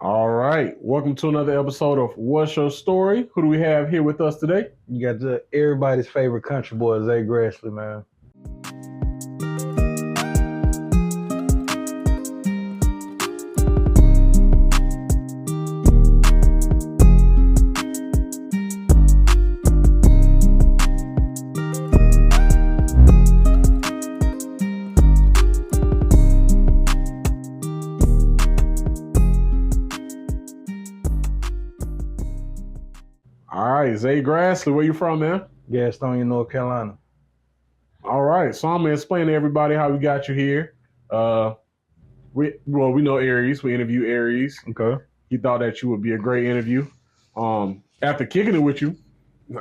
All right. Welcome to another episode of What's Your Story? Who do we have here with us today? You got everybody's favorite country boy, Zay Gratsley, man. All right, Zay Gratsley, where you from, man? Gastonia, North Carolina. All right, so I'm gonna explain to everybody how we got you here. We know Aries. We interview Aries. Okay. He thought that you would be a great interview. After kicking it with you,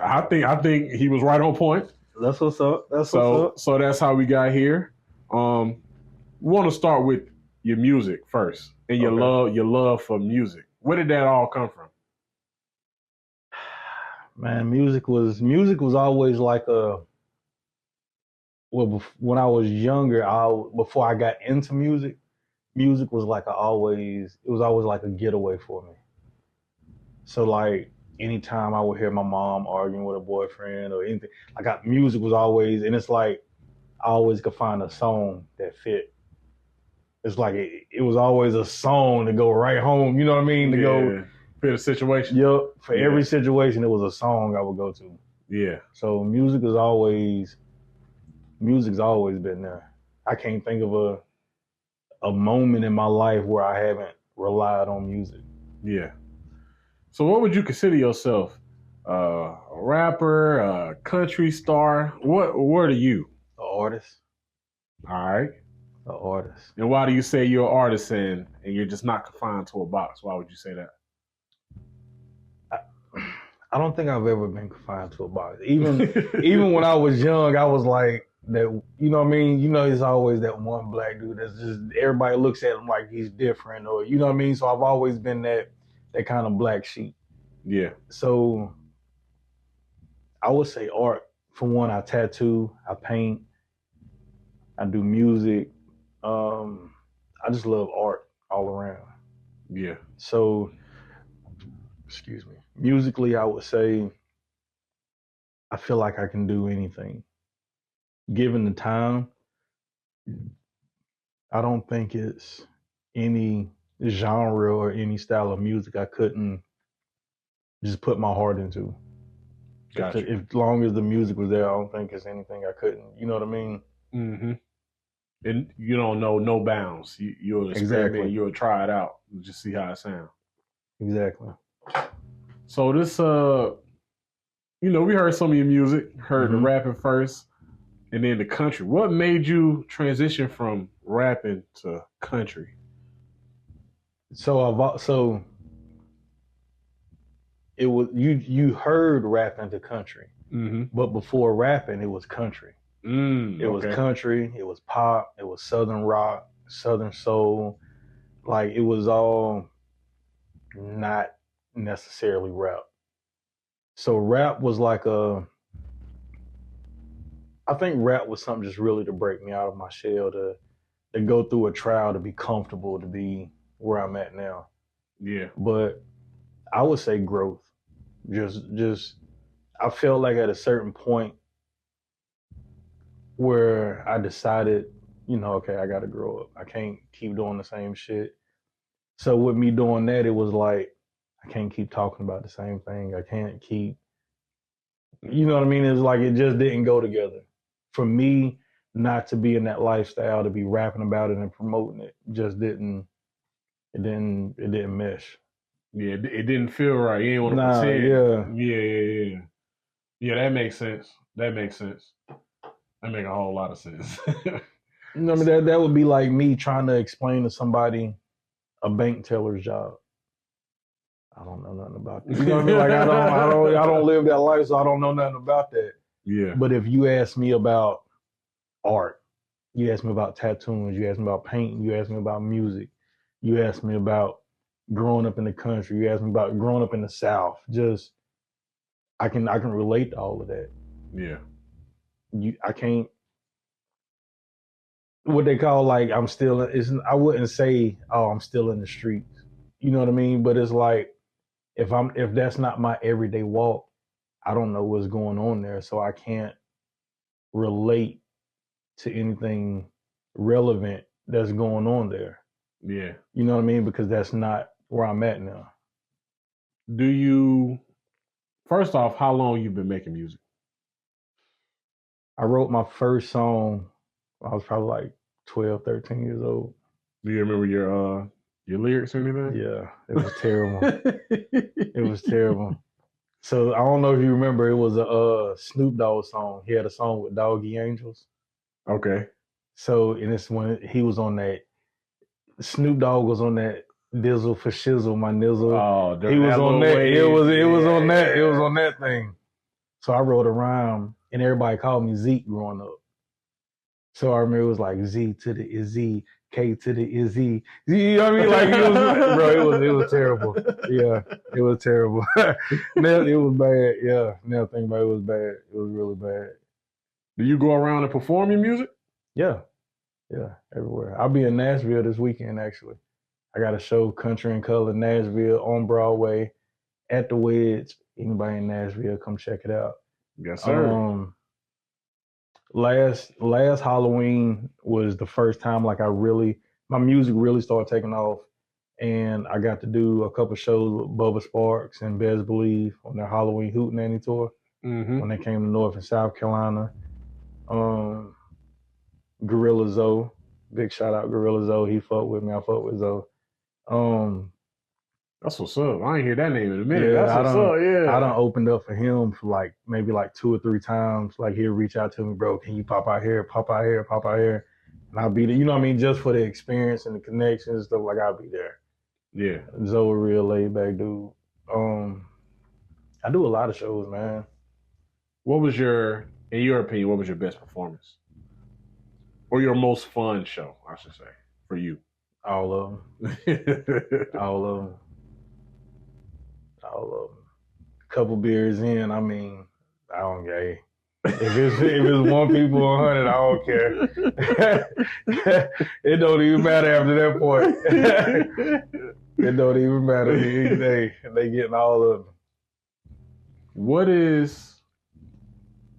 I think he was right on point. That's what's up. So that's how we got here. We want to start with your music first and your love for music. Where did that all come from? Man, music was always like when I was younger, before I got into music was like it was always like a getaway for me. So like anytime I would hear my mom arguing with a boyfriend or anything, music was always, and it's like I always could find a song that fit. It's like it was always a song to go right home. You know what I mean? Go fit a situation. Yep. For every situation, it was a song I would go to. Yeah. So music's always been there. I can't think of a moment in my life where I haven't relied on music. Yeah. So what would you consider yourself? A rapper, a country star? What are you? An artist. All right. An artist. And why do you say you're an artist and you're just not confined to a box? Why would you say that? I don't think I've ever been confined to a box. Even when I was young, I was like that. You know what I mean? You know, there's always that one black dude that's just, everybody looks at him like he's different, or you know what I mean. So I've always been that kind of black sheep. Yeah. So I would say art. For one, I tattoo, I paint, I do music. I just love art all around. Yeah. So, excuse me. Musically, I would say I feel like I can do anything. Given the time, I don't think it's any genre or any style of music I couldn't just put my heart into. Gotcha. If long as the music was there, I don't think it's anything I couldn't. You know what I mean? Mm-hmm. And you don't know no bounds. You'll experiment. Exactly. You'll try it out and just see how it sounds. Exactly. So this, we heard some of your music, heard the rapping first, and then the country. What made you transition from rapping to country? So it was you heard rapping to country, but before rapping, it was country. It was country, it was pop, it was southern rock, southern soul. Like it was all not necessarily rap. So rap was like I think rap was something just really to break me out of my shell, to go through a trial, to be comfortable, to be where I'm at now. Yeah. But I would say growth. Just I felt like at a certain point where I decided, okay, I got to grow up. I can't keep doing the same shit. So with me doing that, it was like, I can't keep talking about the same thing. I can't keep, you know what I mean? It was like, it just didn't go together. For me, not to be in that lifestyle, to be rapping about it and promoting it, just didn't mesh. Yeah, it didn't feel right. You didn't want to pretend. Yeah. Yeah, that makes sense. That makes a whole lot of sense. I mean, that would be like me trying to explain to somebody a bank teller's job. I don't know nothing about that. You know what I mean? Like I don't live that life, so I don't know nothing about that. Yeah. But if you ask me about art, you ask me about tattoos, you ask me about painting, you ask me about music, you ask me about growing up in the country, you ask me about growing up in the South, just I can relate to all of that. Yeah. I can't, what they call like I wouldn't say, oh, I'm still in the streets. you know what I mean? But it's like, if that's not my everyday walk, I don't know what's going on there. So I can't relate to anything relevant that's going on there. Yeah. You know what I mean? Because that's not where I'm at now. Do you, first off, how long you been making music? I wrote my first song when I was probably like 12, 13 years old. Do you remember your lyrics or anything? Yeah, it was terrible. It was terrible. So I don't know if you remember, it was a Snoop Dogg song. He had a song with Doggy Angels. Okay. So, and it's when he was on that, Snoop Dogg was on that Dizzle for Shizzle, my nizzle. Oh, He was on that. wave. It was on that. It was on that thing. So I wrote a rhyme, and everybody called me Zeke growing up. So I remember it was like Z to the Izzy, K to the Izzy. You know what I mean? Like, it was terrible. Yeah, it was terrible. Now it was bad. Yeah, now think about it, it was bad. It was really bad. Do you go around and perform your music? Yeah, everywhere. I'll be in Nashville this weekend, actually. I got a show, Country and Color, Nashville, on Broadway, at the Wedge. Anybody in Nashville, come check it out. Yes, sir. Last Halloween was the first time like my music really started taking off, and I got to do a couple shows with Bubba Sparks and Bez Believe on their Halloween Hootenanny tour when they came to North and South Carolina. Gorilla Zoe, big shout out Gorilla Zoe. He fucked with me. I fucked with Zoe. That's what's up. I ain't hear that name in a minute. Yeah, That's what's up. Yeah, I done opened up for him for maybe 2 or 3 times. Like, he'll reach out to me, bro, can you pop out here, pop out here, pop out here? And I'll be there, you know what I mean? Just for the experience and the connections and stuff, like, I'll be there. Yeah. Zoe, real laid back dude. I do a lot of shows, man. In your opinion, what was your best performance? Or your most fun show, I should say, for you? All of them. All of them. A couple beers in, I mean, I don't care. If it's one people 100, I don't care. It don't even matter after that point. It don't even matter. They getting all of them.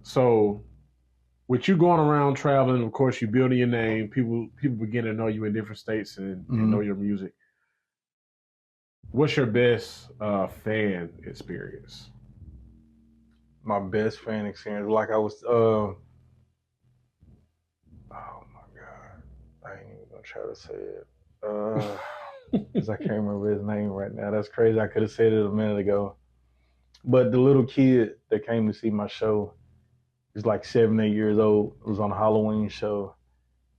So with you going around traveling, of course, you building your name. People begin to know you in different states and know your music. What's your best fan experience? My best fan experience, like I was, oh my God, I ain't even gonna try to say it, because I can't remember his name right now. That's crazy. I could have said it a minute ago. But the little kid that came to see my show, he's like 7, 8 years old. It was on a Halloween show.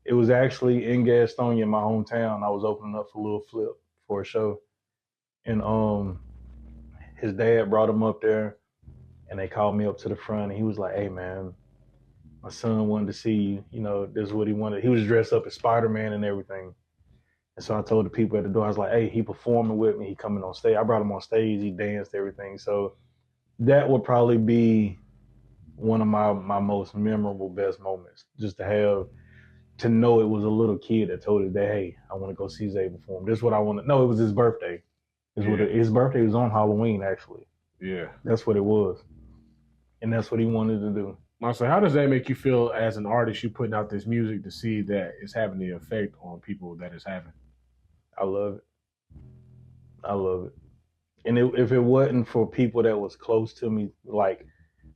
It was actually in Gastonia, my hometown. I was opening up for Lil Flip for a show. And his dad brought him up there, and they called me up to the front, and he was like, hey, man, my son wanted to see you. You know, this is what he wanted. He was dressed up as Spider-Man and everything. And so I told the people at the door, I was like, hey, he performing with me. He coming on stage. I brought him on stage. He danced, everything. So that would probably be one of my most memorable, best moments, just to know it was a little kid that told his dad, hey, I want to go see Zay perform. This is what I want to. No, it was his birthday. His birthday was on Halloween, actually. Yeah. That's what it was. And that's what he wanted to do. So how does that make you feel as an artist, you putting out this music to see that it's having the effect on people that it's having? I love it. I love it. And if it wasn't for people that was close to me, like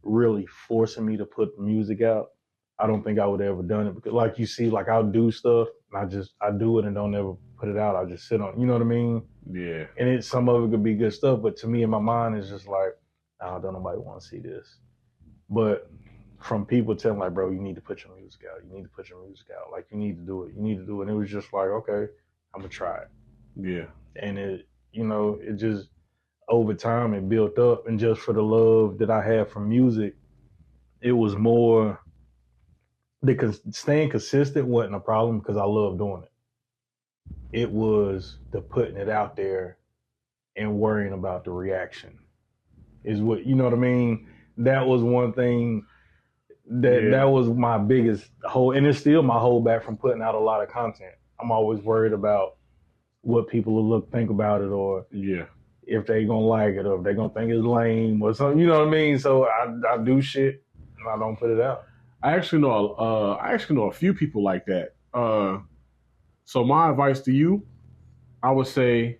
really forcing me to put music out, I don't think I would have ever done it. Because like you see, like I'll do stuff and I do it and don't ever put it out. I just sit on, you know what I mean? Yeah. And some of it could be good stuff, but to me in my mind it's just like, oh, don't nobody want to see this. But from people telling like, bro, you need to put your music out. You need to put your music out. Like, you need to do it. You need to do it. And it was just like, okay, I'm gonna try it. Yeah. And it just over time it built up, and just for the love that I had for music, it was more staying consistent wasn't a problem because I love doing it. It was the putting it out there and worrying about the reaction is what, you know what I mean? That was one thing that was my biggest hold, and it's still my hold back from putting out a lot of content. I'm always worried about what people will think about it, or if they gonna like it, or if they gonna think it's lame or something. You know what I mean? So I do shit and I don't put it out. I actually know a few people like that. So my advice to you, I would say,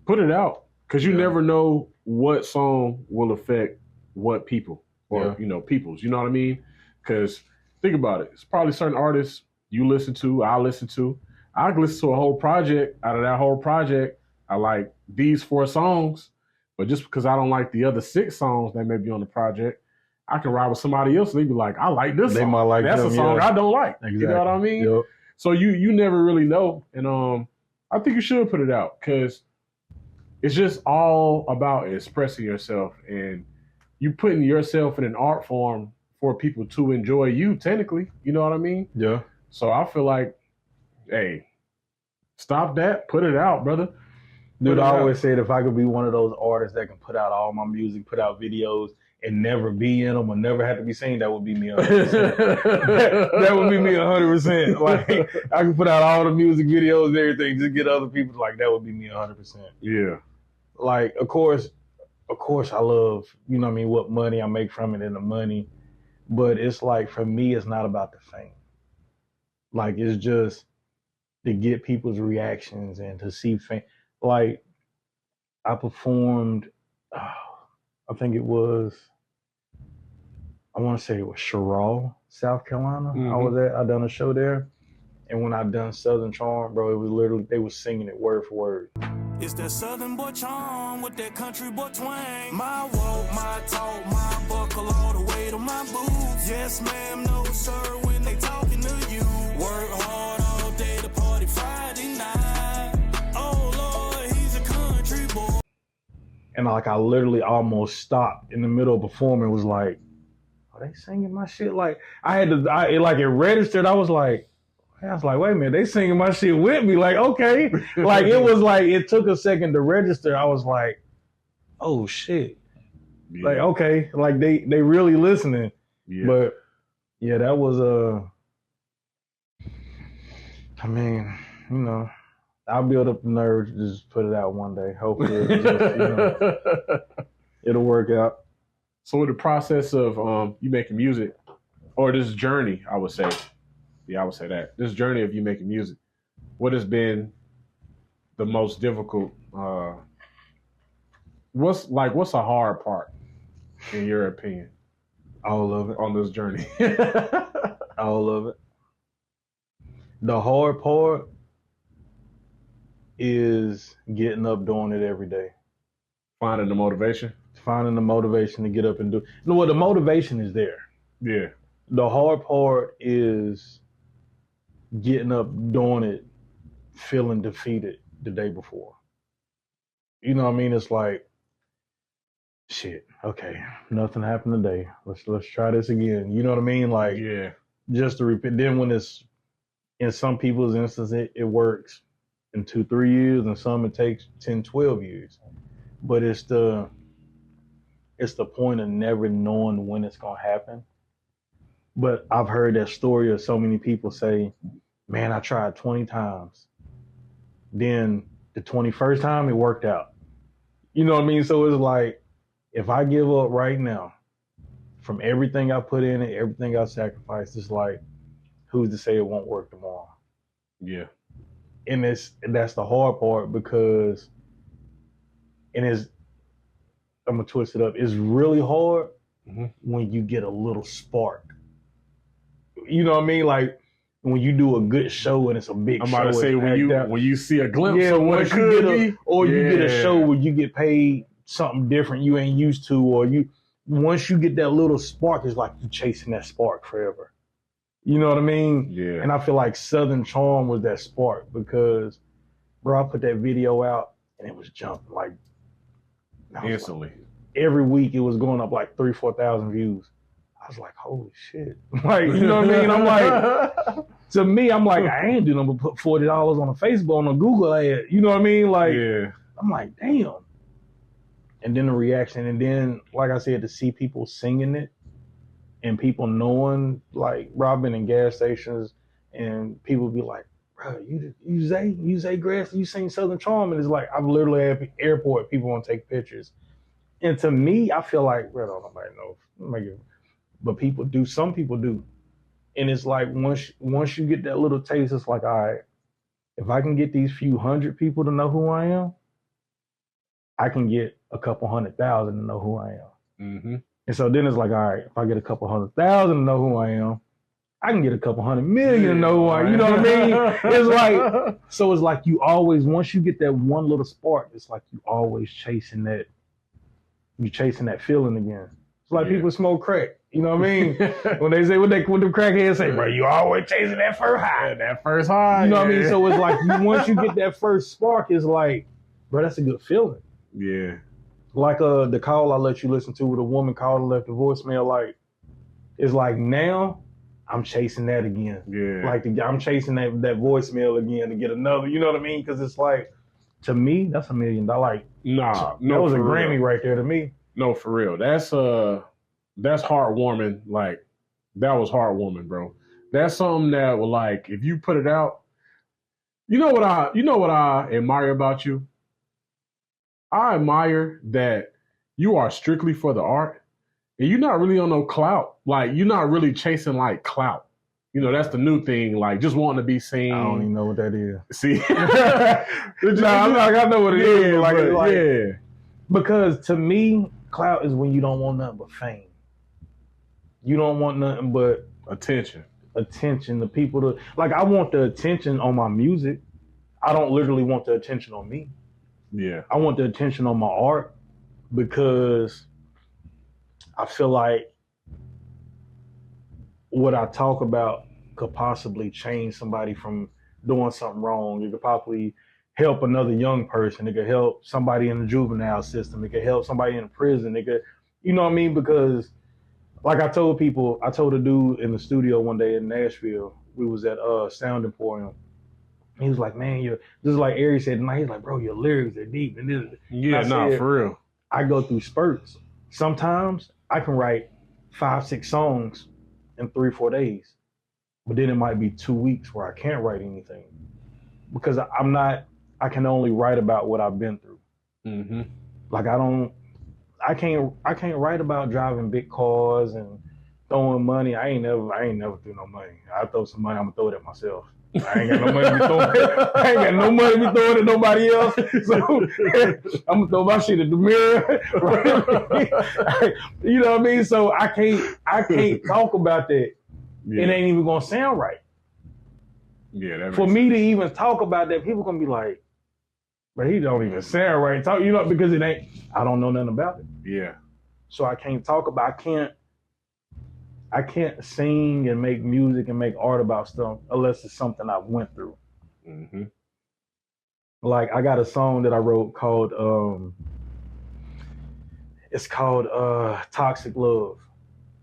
put it out, because you never know what song will affect what people, or people's. You know what I mean? Because think about it. It's probably certain artists you listen to, I listen to. I can listen to a whole project. Out of that whole project, I like these 4 songs, but just because I don't like the other 6 songs that may be on the project, I can ride with somebody else and they be like, I like this song. Might like that's them, a song I don't like. Exactly. You know what I mean? Yep. So you never really know. And I think you should put it out, because it's just all about expressing yourself, and you putting yourself in an art form for people to enjoy you, technically. You know what I mean? Yeah. So I feel like, hey, stop that, put it out, brother. Dude, I always said if I could be one of those artists that can put out all my music, put out videos, and never be in them or never have to be seen, that would be me 100%. That would be me 100%. Like, I can put out all the music videos and everything, just get other people, like, that would be me 100%. Yeah. Like, of course, I love, you know what I mean, what money I make from it and the money. But it's like, for me, it's not about the fame. Like, it's just to get people's reactions and to see fame. Like, I performed, I think it was, I want to say it was Sherrall, South Carolina. I done a show there. And when I done Southern Charm, bro, it was literally, they was singing it word for word. It's that Southern boy charm with that country boy twang. My walk, my talk, my buckle all the way to my boots. Yes, ma'am, no, sir, when they talking to you. Work hard all day to party Friday night. Oh, Lord, he's a country boy. And like, I literally almost stopped in the middle of performing, was like, are they singing my shit? Like, it registered. I was like, wait a minute, they singing my shit with me. Like, okay. Like, it was like, it took a second to register. I was like, oh shit. Yeah. Like, okay. Like, they really listening. Yeah. But yeah, that was, I mean, I'll build up the nerve to just put it out one day. Hopefully it'll work out. So with the process of you making music, or this journey, I would say, I would say that. This journey of you making music, what has been the most difficult? What's a hard part, in your opinion? All of it. On this journey. All of it. The hard part is getting up, doing it every day. Finding the motivation? Finding the motivation to get up and do it. The motivation is there. Yeah. The hard part is getting up, doing it, feeling defeated the day before. You know what I mean? It's like, shit, okay, nothing happened today. Let's try this again. You know what I mean? Like, yeah, just to repeat. Then when it's, in some people's instance, it works in 2-3 years, and some it takes 10-12 years. But it's the point of never knowing when it's gonna happen. But I've heard that story of so many people say, man, I tried 20 times. Then the 21st time, it worked out. You know what I mean? So it's like, if I give up right now, from everything I put in it, everything I sacrificed, it's like, who's to say it won't work tomorrow? Yeah. And that's the hard part, because, I'm gonna twist it up, it's really hard when you get a little spark. You know what I mean? Like, when you do a good show and it's a big show. I'm about to say, when you see a glimpse of what it could be. Or you get a show where you get paid something different you ain't used to, or once you get that little spark, it's like you chasing that spark forever. You know what I mean? Yeah. And I feel like Southern Charm was that spark, because, bro, I put that video out and it was jumping like instantly. Like, every week it was going up like 3,000-4,000 views. I was like, holy shit. Like, you know what I mean? I'm like, to me, I'm like, I ain't doing but put $40 on a Facebook, on a Google ad. You know what I mean? Like, yeah. I'm like, damn. And then the reaction, and then, like I said, to see people singing it and people knowing, like, bro, I've been in gas stations and people be like, bro, you Zay Gratsley, you sing Southern Charm, and it's like I'm literally at the airport. People want to take pictures, and to me, I feel like, bro, nobody knows, but people do. Some people do, and it's like once you get that little taste, it's like, all right, if I can get these few hundred people to know who I am, I can get a couple 100,000 to know who I am. Mm-hmm. And so then it's like, all right, if I get a couple 100,000 to know who I am, I can get a couple 100 million to know who I am. You know what I mean? It's like, so it's like you always, once you get that one little spark, it's like you always chasing that feeling again. It's like people smoke crack. You know what I mean? When they say, what the crackheads say, bro, you always chasing that first high. That first high. You know what I mean? So it's like, once you get that first spark, it's like, bro, that's a good feeling. Yeah. Like the call I let you listen to with a woman called and left a voicemail, like, it's like now I'm chasing that again. Yeah. Like I'm chasing that voicemail again to get another, you know what I mean? Because it's like, to me, that's $1 million. Like, nah, that was a Grammy right there to me. No, for real. That's heartwarming. Like, that was heartwarming, bro. That's something that will, like, if you put it out, you know what I admire about you? I admire that you are strictly for the art, and you're not really on no clout. Like, you're not really chasing, like, clout. You know, that's the new thing, like, just wanting to be seen. I don't even know what that is. See? I know what it is. Like, yeah. Because to me, clout is when you don't want nothing but fame. You don't want nothing but attention. The people to, like, I want the attention on my music. I don't literally want the attention on me. Yeah. I want the attention on my art because I feel like what I talk about could possibly change somebody from doing something wrong. It could possibly help another young person. It could help somebody in the juvenile system. It could help somebody in prison. It could, you know what I mean? Because like I told a dude in the studio one day in Nashville, we was at Sound Emporium. He was like, man, this is like Ari said tonight. He's like, bro, your lyrics are deep. And this, yeah, nah, for real. I go through spurts. Sometimes I can write 5-6 songs in 3-4 days, but then it might be 2 weeks where I can't write anything because I can only write about what I've been through. Mm-hmm. Like I can't write about driving big cars and throwing money. I ain't never threw no money. I throw some money, I'm gonna throw it at myself. I ain't got no money to be throwing. I ain't got no money to be throwing at nobody else. So I'm gonna throw my shit at the mirror. You know what I mean? So I can't talk about that. Yeah. It ain't even gonna sound right. Yeah, for me to even talk about that, people gonna be like, but he don't even sound right. Because it ain't. I don't know nothing about it. Yeah. So I can't talk about. I can't sing and make music and make art about stuff unless it's something I went through. Mm-hmm. Like I got a song that I wrote called Toxic Love.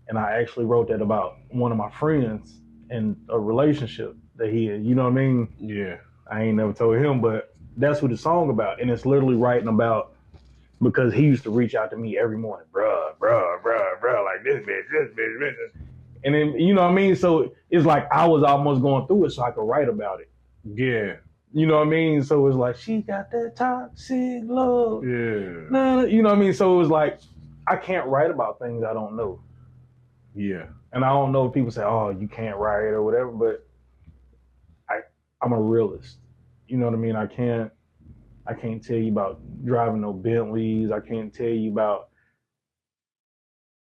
And I actually wrote that about one of my friends in a relationship that he had, you know what I mean? Yeah. I ain't never told him, but that's what the song about. And it's literally writing about, because he used to reach out to me every morning, bruh, like this bitch. And then, you know what I mean? So it's like I was almost going through it so I could write about it. Yeah. You know what I mean? So it's like, she got that toxic love. Yeah. You know what I mean? So it was like, I can't write about things I don't know. Yeah. And I don't know if people say, oh, you can't write or whatever, but I'm a realist. You know what I mean? I can't tell you about driving no Bentleys. I can't tell you about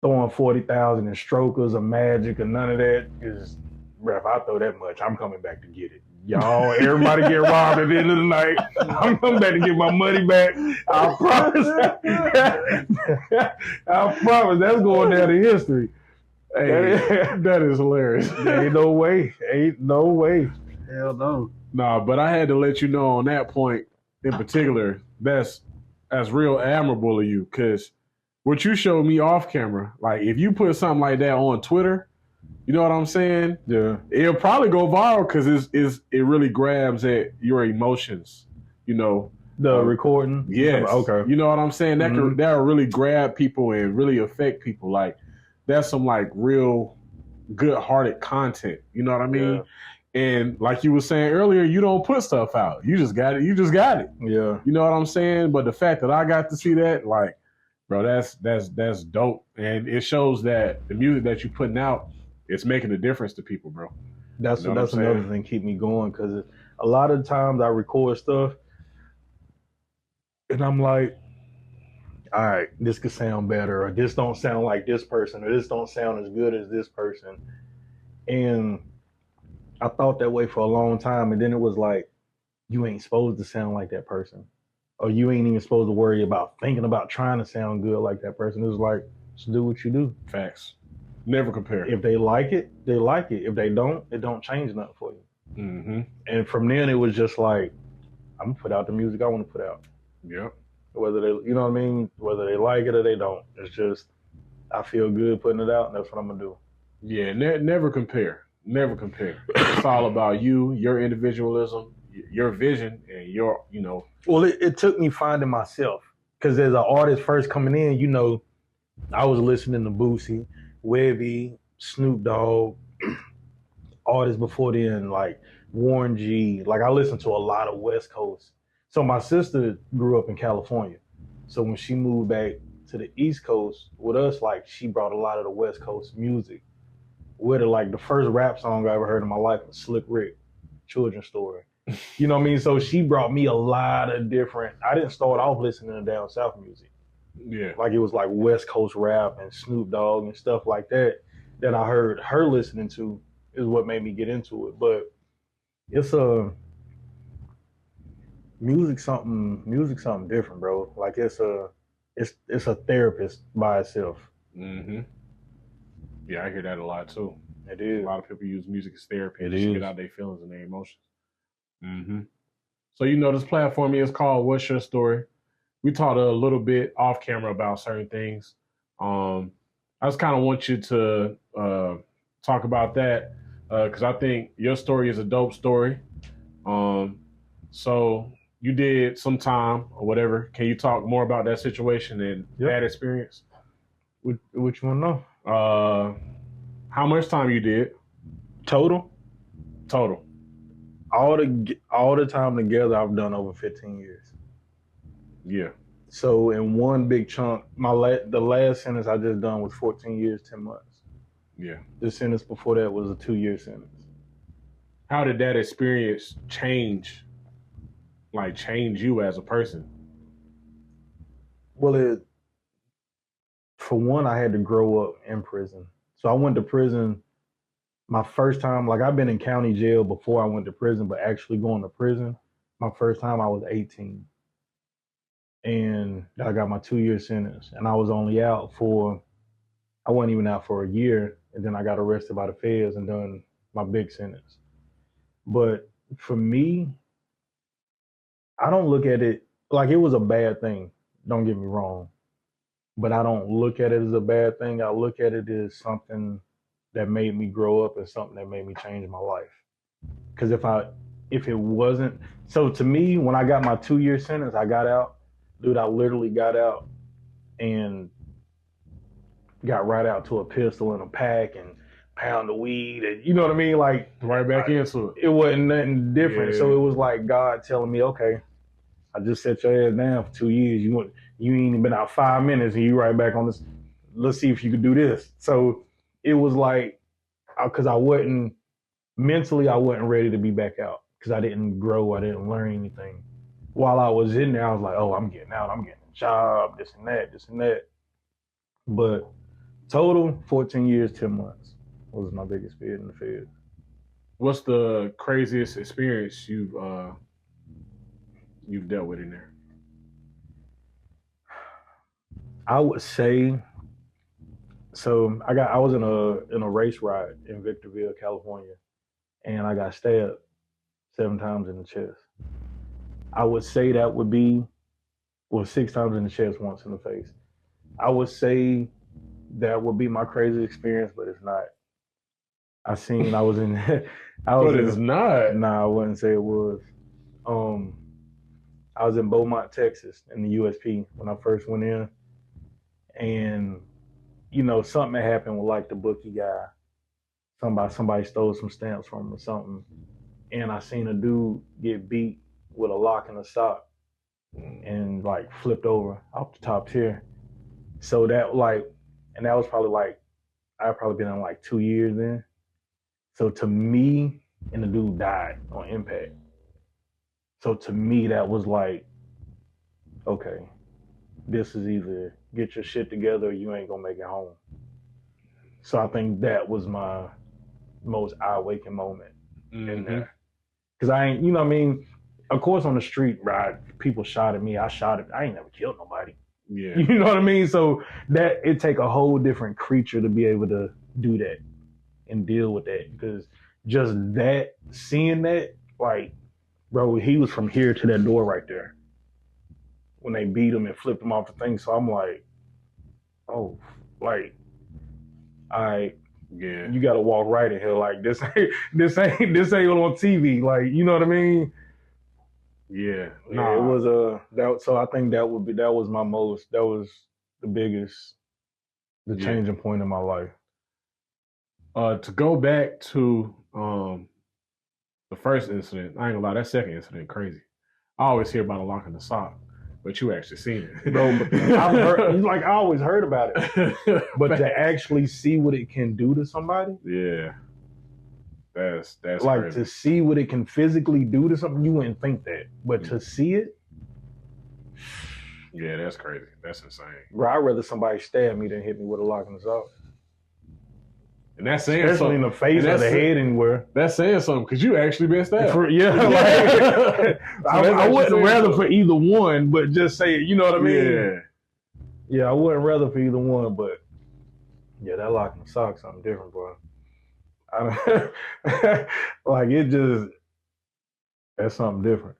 throwing 40,000 in strokers or magic or none of that. Because, bro, if I throw that much, I'm coming back to get it. Y'all, everybody get robbed at the end of the night. I'm coming back to get my money back. I promise. I promise. That's going down to history. Hey, that is hilarious. Ain't no way. Hell no. Nah, but I had to let you know on that point in particular, that's real admirable of you, because what you showed me off camera, like if you put something like that on Twitter, you know what I'm saying? Yeah. It'll probably go viral because it really grabs at your emotions, you know. The recording? Yes. Okay. You know what I'm saying? That'll really grab people and really affect people. Like, that's some like real good-hearted content. You know what I mean? And like you were saying earlier, you don't put stuff out. You just got it. You just got it. Yeah. You know what I'm saying? But the fact that I got to see that, like, bro, that's dope. And it shows that the music that you're putting out, it's making a difference to people, bro. That's You know what I'm another saying? thing keep me going, because a lot of times I record stuff and I'm like, all right, this could sound better, or this don't sound like this person, or this don't sound as good as this person. And I thought that way for a long time, and then it was like, you ain't supposed to sound like that person, or you ain't even supposed to worry about thinking about trying to sound good like that person. It was like, just do what you do. Facts. Never compare. If they like it, they like it. If they don't, it don't change nothing for you. Mm-hmm. And from then it was just like, I'm gonna put out the music I want to put out. Yep. Whether they, you know what I mean, whether they like it or they don't. It's just, I feel good putting it out, and that's what I'm gonna do. Yeah, never compare. Never compare. It's all about you, your individualism, your vision, and your, you know. Well, it took me finding myself, because as an artist first coming in, you know, I was listening to Boosie, Webby, Snoop Dogg, artists before then, like Warren G. Like, I listened to a lot of West Coast. So my sister grew up in California. So when she moved back to the East Coast with us, like, she brought a lot of the West Coast music with her. Like, the first rap song I ever heard in my life was Slick Rick, Children's Story. You know what I mean? So she brought me a lot of different, I didn't start off listening to down south music. Yeah. Like, it was like West Coast rap and Snoop Dogg and stuff like that I heard her listening to, is what made me get into it. But it's music something different, bro. Like, it's a therapist by itself. Mm-hmm. Yeah, I hear that a lot too. It is. A lot of people use music as therapy It to is. get out their feelings and their emotions. Mm-hmm. So, you know, this platform is called What's Your Story? We talked a little bit off camera about certain things. I just kind of want you to talk about that, because I think your story is a dope story. So you did some time or whatever. Can you talk more about that situation and that experience? What you want to know? How much time you did? Total. All the time together, I've done over 15 years. Yeah. So in one big chunk, the last sentence I just done was 14 years, 10 months. Yeah. The sentence before that was a 2-year sentence. How did that experience change you as a person? Well, for one, I had to grow up in prison. So I went to prison my first time. Like, I've been in county jail before I went to prison, but actually going to prison, my first time I was 18. And I got my 2-year sentence. And I was only I wasn't even out for a year. And then I got arrested by the feds and done my big sentence. But for me, I don't look at it like it was a bad thing. Don't get me wrong. But I don't look at it as a bad thing. I look at it as something that made me grow up and something that made me change my life. Because if it wasn't, so to me, when I got my 2-year sentence, I got out, dude, I literally got out and got right out to a pistol and a pack and pound of weed, and you know what I mean? Like, right back into it. It wasn't nothing different. Yeah. So it was like God telling me, okay, I just set your ass down for 2 years. You ain't even been out 5 minutes and you right back on this. Let's see if you could do this. So it was like, because I wasn't ready to be back out, because I didn't grow. I didn't learn anything. While I was in there, I was like, oh, I'm getting out. I'm getting a job, this and that. But total, 14 years, 10 months was my biggest fear in the Fed. What's the craziest experience you've dealt with in there? I would say, so I was in a race ride in Victorville, California, and I got stabbed 7 times in the chest. I would say that would be, 6 times in the chest, once in the face. I would say that would be my crazy experience, but it's not. But it's not. Nah, I wouldn't say it was. I was in Beaumont, Texas, in the USP when I first went in, and you know, something had happened with like the bookie guy. Somebody stole some stamps from him or something, and I seen a dude get beat with a lock and a sock and like flipped over off the top tier. So that like, and that was probably like I've probably been in like 2 years then. So to me, and the dude died on impact. So to me, that was like, okay, this is either get your shit together or you ain't gonna make it home. So I think that was my most eye-waking moment in there. Because I ain't, you know what I mean? Of course, on the street, right, people shot at me. I shot at, I ain't never killed nobody. Yeah. You know what I mean? So that it take a whole different creature to be able to do that and deal with that. Because just that, seeing that, like, bro, he was from here to that door right there when they beat him and flipped him off the thing. So I'm like, oh, like, yeah, you got to walk right in here. Like this ain't on TV. Like, you know what I mean? Yeah. No, it was that. So I think that was the biggest, changing point in my life. To go back to the first incident, I ain't gonna lie, that second incident crazy. I always hear about a lock in the sock, but you actually seen it, bro. I've heard, like I always heard about it, but to actually see what it can do to somebody, yeah, that's like crazy. To see what it can physically do to something, you wouldn't think that, but to see it, yeah, that's crazy. That's insane. Bro, I'd rather somebody stab me than hit me with a lock in the sock. And that's saying especially something. In the face or the head anywhere. That's saying something because you actually been stabbed. Like, I wouldn't rather for either one, but just say it. You know what I mean? Yeah, I wouldn't rather for either one, but yeah, that lock in the sock something different, bro. Like it just that's something different.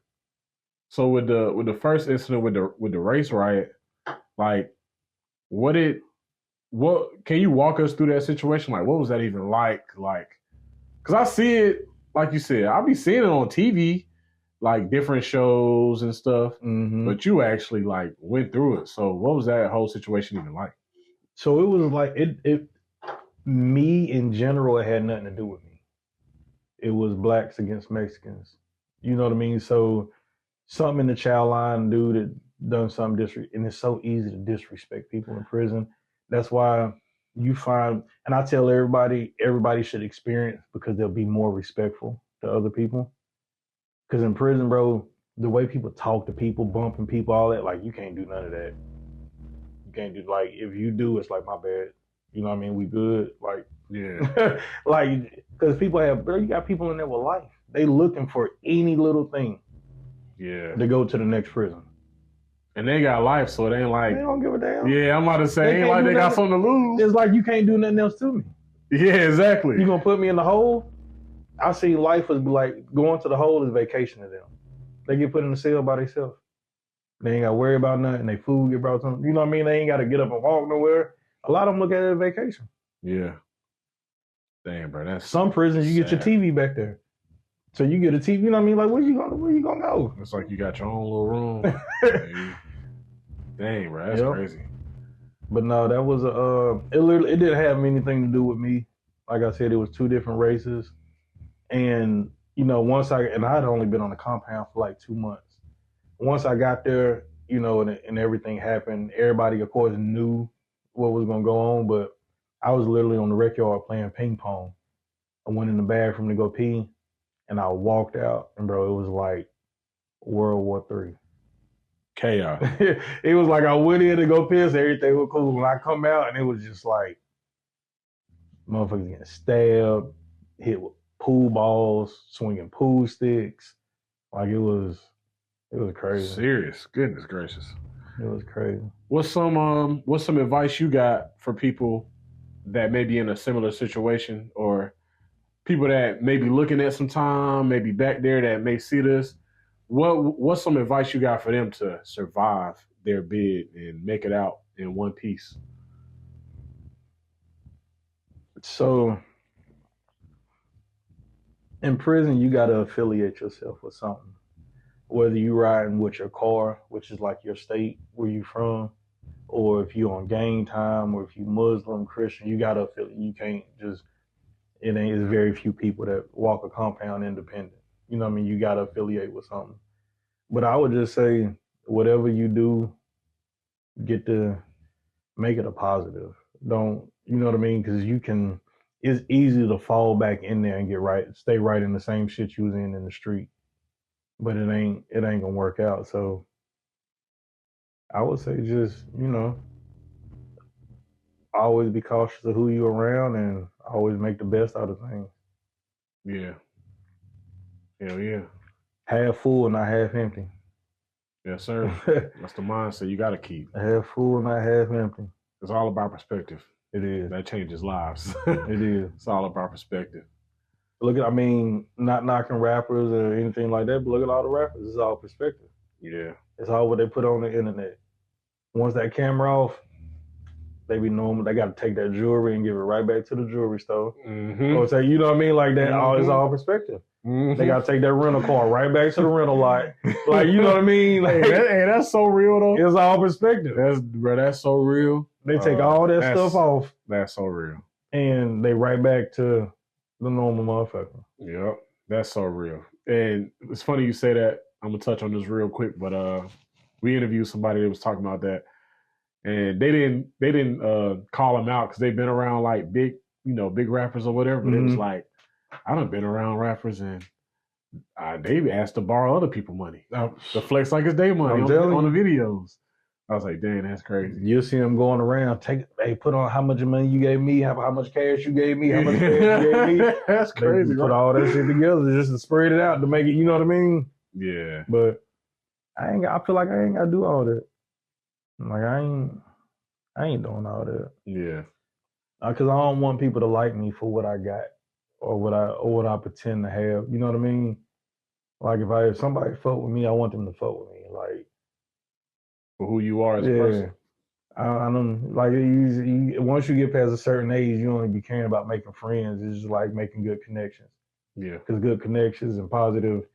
So with the first incident with the race riot, like what can you walk us through that situation? Like what was that even like? Like, cause I see it, like you said, I'll be seeing it on TV, like different shows and stuff. Mm-hmm. But you actually like went through it. So what was that whole situation even like? So it was like it me in general, it had nothing to do with me. It was blacks against Mexicans. You know what I mean? So something in the child line, dude that done something and it's so easy to disrespect people in prison. That's why you find, and I tell everybody should experience because they'll be more respectful to other people. Because in prison, bro, the way people talk to people, bumping people, all that, like you can't do none of that. You can't do, like, if you do, it's like, my bad. You know what I mean? We good. Like, yeah. Like, because people you got people in there with life. They looking for any little thing. Yeah. To go to the next prison. And they got life, so it ain't like... They don't give a damn. Yeah, I'm about to say, ain't like they got something to lose. It's like you can't do nothing else to me. Yeah, exactly. You gonna put me in the hole? I see life as like going to the hole is vacation to them. They get put in the cell by themselves. They ain't got to worry about nothing. They food get brought to them. You know what I mean? They ain't got to get up and walk nowhere. A lot of them look at it as vacation. Yeah. Damn, bro. That's some prisons you get your TV back there. So you get a TV, you know what I mean? Like, where you gonna go? It's like you got your own little room. Dang, bro, that's crazy. But no, that was it didn't have anything to do with me. Like I said, it was two different races. And, you know, I had only been on the compound for like 2 months. Once I got there, you know, and everything happened, everybody, of course, knew what was going to go on, but I was literally on the rec yard playing ping pong. I went in the bathroom to go pee, and I walked out, and, bro, it was like World War III. Chaos. It was like I went in to go piss, everything was cool. When I come out, and it was just like motherfuckers getting stabbed, hit with pool balls, swinging pool sticks. Like it was crazy. Serious. Goodness gracious. It was crazy. What's some advice you got for people that may be in a similar situation, or people that may be looking at some time, maybe back there that may see this? What's some advice you got for them to survive their bid and make it out in one piece? So in prison, you got to affiliate yourself with something. Whether you riding with your car, which is like your state, where you from, or if you on gang time, or if you Muslim, Christian, you got to affiliate. You can't just, It's very few people that walk a compound independent. You know what I mean? You got to affiliate with something. But I would just say, whatever you do, get to make it a positive. Don't, you know what I mean? Because it's easy to fall back in there and stay right in the same shit you was in the street. But it ain't gonna work out. So I would say just, always be cautious of who you're around and always make the best out of things. Yeah. Hell yeah. Half full, not half empty. Yes, sir. That's the mindset you got to keep. Half full, not half empty. It's all about perspective. It is. That changes lives. It is. It's all about perspective. Not knocking rappers or anything like that, but look at all the rappers. It's all perspective. Yeah. It's all what they put on the internet. Once that camera off, they be normal. They got to take that jewelry and give it right back to the jewelry store. Mm-hmm. Or say, you know what I mean? Like that, it's all perspective. Mm-hmm. They got to take that rental car right back to the rental lot. Like, you know what I mean? Like, that's so real, though. It's all perspective. That's so real. They take all that stuff off. That's so real. And they right back to the normal motherfucker. Yep. That's so real. And it's funny you say that. I'm going to touch on this real quick, but we interviewed somebody that was talking about that. And they didn't call them out because they've been around like big rappers or whatever. But it was like, I done been around rappers and they asked to borrow other people money. To flex like it's their money on the videos. I was like, dang, that's crazy. You'll see them going around, put on how much money you gave me, how much cash you gave me, how much cash you gave me. That's crazy. Put all that shit together just to spread it out to make it, you know what I mean? Yeah. But I feel like I ain't got to do all that. Like I ain't doing all that. Yeah. Because I don't want people to like me for what I got or what I pretend to have. You know what I mean? Like if somebody fuck with me, I want them to fuck with me. Like for who you are as a person. I don't like once you get past a certain age, you don't be caring about making friends. It's just like making good connections. Yeah. Because good connections and positive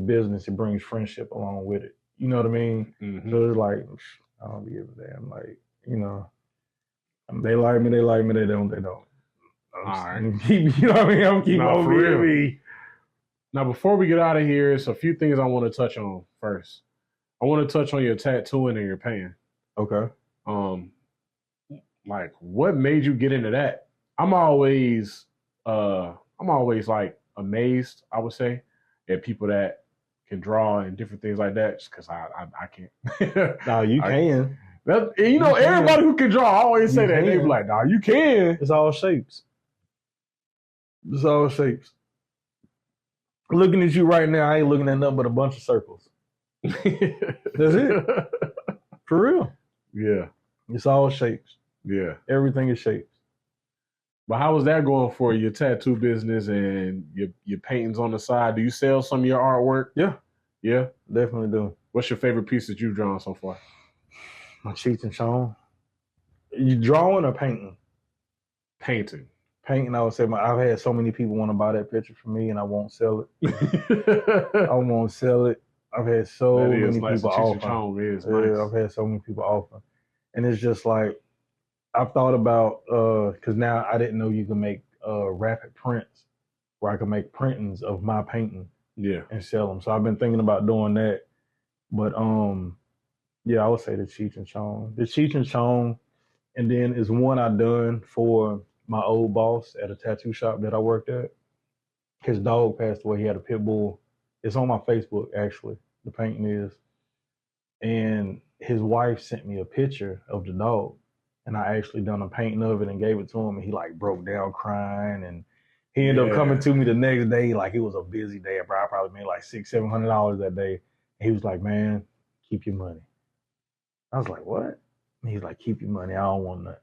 business, it brings friendship along with it. You know what I mean? Mm-hmm. So it's like I don't give a damn. Like, they like me, they don't, they don't. All right. You know what I mean? I'm keeping on me. Now, before we get out of here, it's a few things I want to touch on first. I want to touch on your tattooing and your painting. Okay. Like, what made you get into that? I'm always like amazed, I would say, at people that can draw and different things like that, just because I can't. No, you can. Everybody who can draw always say that. They be like, "Nah, you can." It's all shapes. It's all shapes. Looking at you right now, I ain't looking at nothing but a bunch of circles. That's it. For real. Yeah. It's all shapes. Yeah. Everything is shapes. But how was that going for your tattoo business and your paintings on the side? Do you sell some of your artwork? Yeah. Yeah? Definitely do. What's your favorite piece that you've drawn so far? My Cheech and Chong. You drawing or painting? Painting. Painting, I would say I've had so many people want to buy that picture from me and I won't sell it. I won't sell it. I've had so many people offer. I've had so many people offer. And it's just like, I've thought about, because now I didn't know you can make rapid prints where I can make printings of my painting and sell them. So I've been thinking about doing that. But I would say the Cheech and Chong. The Cheech and Chong, and then is one I done for my old boss at a tattoo shop that I worked at. His dog passed away. He had a pit bull. It's on my Facebook, actually. The painting is. And his wife sent me a picture of the dog. And I actually done a painting of it and gave it to him. And he like broke down crying. And he ended up coming to me the next day. Like it was a busy day. I probably made like $600-700 that day. And he was like, man, keep your money. I was like, what? And he's like, keep your money. I don't want nothing.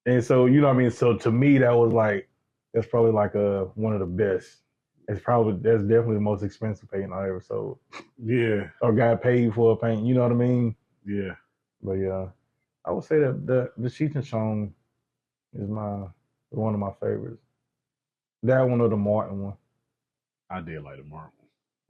And so, you know what I mean? So to me, that was like, that's probably like one of the best. That's definitely the most expensive painting I ever sold. Yeah. Or got paid for a paint. You know what I mean? Yeah. But yeah, I would say that the Cheech and Chong is one of my favorites. That one or the Martin one. I did like the Martin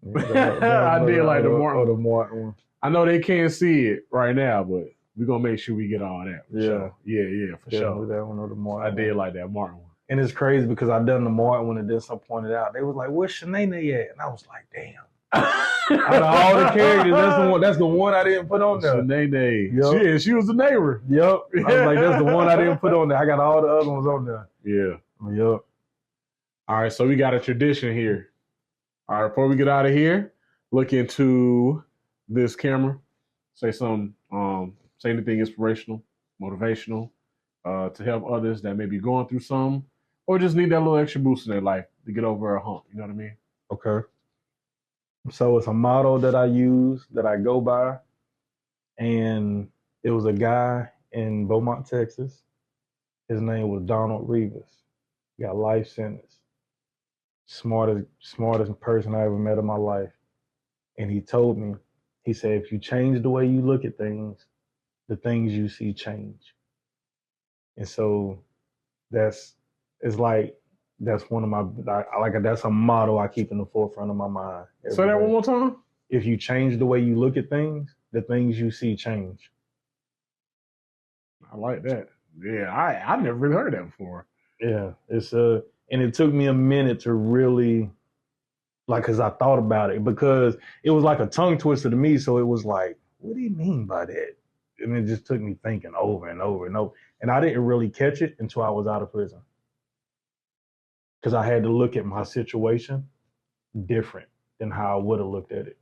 one. I did like the Martin or the Martin one. I know they can't see it right now, but we're gonna make sure we get all that. Yeah. Sure. Yeah, for sure. That one or the Martin. I did like that Martin one. And it's crazy because I done the Martin when it did some pointed out. They was like, "Where's Shanae at?" And I was like, "Damn." Out of all the characters, that's the one I didn't put on there. Shanae. Yep. She was the neighbor. Yep. I was like, that's the one I didn't put on there. I got all the other ones on there. Yeah. Yep. All right, so we got a tradition here. All right, before we get out of here, look into this camera. Say something, say anything inspirational, motivational, to help others that may be going through something or just need that little extra boost in their life to get over a hump. You know what I mean? Okay. So it's a motto that I use, that I go by. And it was a guy in Beaumont, Texas. His name was Donald Rivas. He got life sentence. Smartest person I ever met in my life. And he told me, he said, if you change the way you look at things, the things you see change. And so that's one of my, that's a motto I keep in the forefront of my mind. Say that one more time. If you change the way you look at things, the things you see change. I like that. Yeah, I never really heard that before. Yeah, and it took me a minute to really, because I thought about it, because it was like a tongue twister to me. So it was like, what do you mean by that? And it just took me thinking over and over and over. And I didn't really catch it until I was out of prison. Because I had to look at my situation different than how I would have looked at it.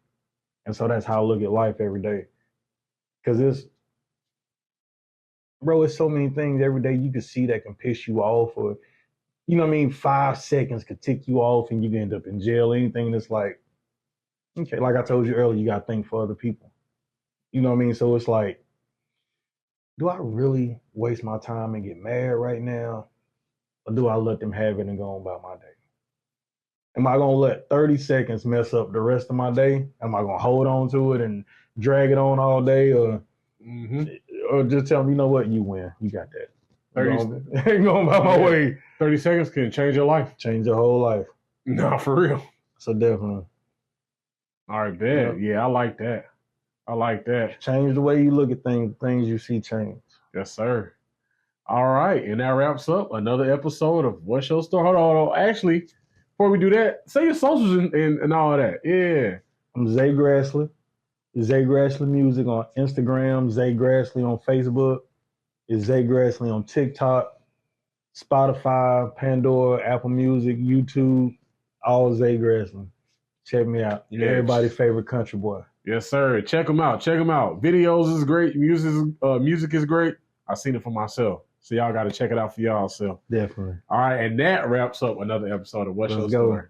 And so that's how I look at life every day. Because it's so many things every day you can see that can piss you off, or, 5 seconds could tick you off and you can end up in jail. Anything that's like, okay, like I told you earlier, you got to think for other people. You know what I mean? So it's like, do I really waste my time and get mad right now? Or do I let them have it and go on about my day? Am I going to let 30 seconds mess up the rest of my day? Am I going to hold on to it and drag it on all day? Or just tell them, you know what, you win. You got that. 30 going about my way. 30 seconds can change your life. Change your whole life. No, for real. So definitely. All right, bet. Yeah, I like that. Change the way you look at things you see change. Yes, sir. All right, and that wraps up another episode of What's Your Story? Hold on. Actually, before we do that, say your socials and all of that. Yeah. I'm Zay Gratsley. Zay Gratsley Music on Instagram. Zay Gratsley on Facebook. It's Zay Gratsley on TikTok, Spotify, Pandora, Apple Music, YouTube. All Zay Gratsley. Check me out. Yeah. Everybody's favorite country boy. Yes, sir. Check them out. Videos is great. Music is great. I've seen it for myself. So y'all got to check it out for y'all. So definitely. All right, and that wraps up another episode of What's Your Story?